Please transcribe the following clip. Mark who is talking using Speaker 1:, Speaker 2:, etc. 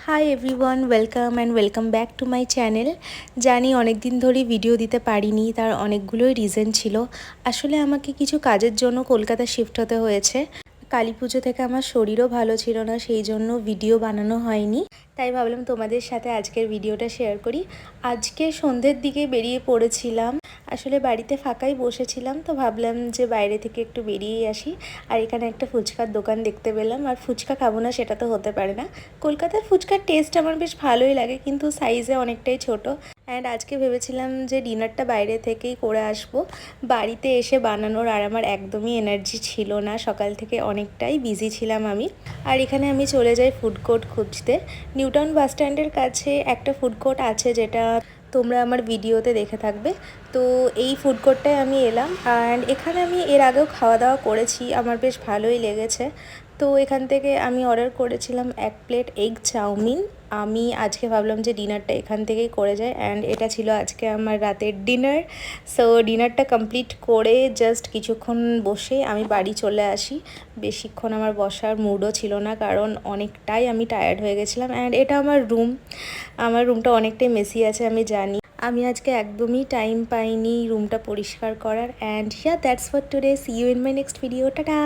Speaker 1: Hi everyone, welcome back to my channel. জানি অনেক দিন ধরেই ভিডিও দিতে পারিনি, তার অনেকগুলোই রিজন ছিল। আসলে আমাকে কিছু কাজের জন্য কলকাতা শিফট হতে হয়েছে। কালী পুজো থেকে আমার শরীরও ভালো ছিল না, সেই জন্য ভিডিও বানানো হয়নি। তাই ভাবলাম তোমাদের সাথে আজকের ভিডিওটা শেয়ার করি। আজকে সন্ধ্যের দিকে বেরিয়ে পড়েছিলাম। আসলে বাড়িতে ফাঁকাই বসেছিলাম, তো ভাবলাম যে বাইরে থেকে একটু বেরিয়েই আসি। আর এখানে একটা ফুচকার দোকান দেখতে পেলাম, আর ফুচকা খাবো না সেটা তো হতে পারে না। কলকাতার ফুচকার টেস্ট আমার বেশ ভালোই লাগে, কিন্তু সাইজে অনেকটাই ছোট। অ্যান্ড আজকে ভেবেছিলাম যে ডিনারটা বাইরে থেকেই করে আসবো। বাড়িতে এসে বানানোর আর আমার একদমই এনার্জি ছিল না, সকাল থেকে অনেকটাই বিজি ছিলাম আমি। আর এখানে আমি চলে যাই ফুড কোর্ট খুঁজতে। নিউটাউন বাস স্ট্যান্ডের কাছে একটা ফুড কোর্ট আছে, যেটা তোমরা আমার ভিডিওতে দেখে থাকবে। তো এই ফুড কোর্টটায় আমি এলাম, অ্যান্ড এখানে আমি এর আগেও খাওয়া দাওয়া করেছি, আমার বেশ ভালোই লেগেছে। তো এখান থেকে আমি অর্ডার করেছিলাম 1 প্লেট এগ চাউমিন। আমি আজকে ভাবলাম যে ডিনারটা এখান থেকেই করে যাই, অ্যান্ড এটা ছিল আজকে আমার রাতের ডিনার। সো ডিনারটা কমপ্লিট করে জাস্ট কিছুক্ষণ বসে আমি বাড়ি চলে আসি। বেশিক্ষণ আমার বসার মুডও ছিল না, কারণ অনেকটাই আমি টায়ার্ড হয়ে গেছিলাম। অ্যান্ড এটা আমার রুমটা অনেকটাই মেসি আছে, আমি জানি। আমি আজকে একদমই টাইম পাইনি রুমটা পরিষ্কার করার। And that's for today. See you in my next video. Tata.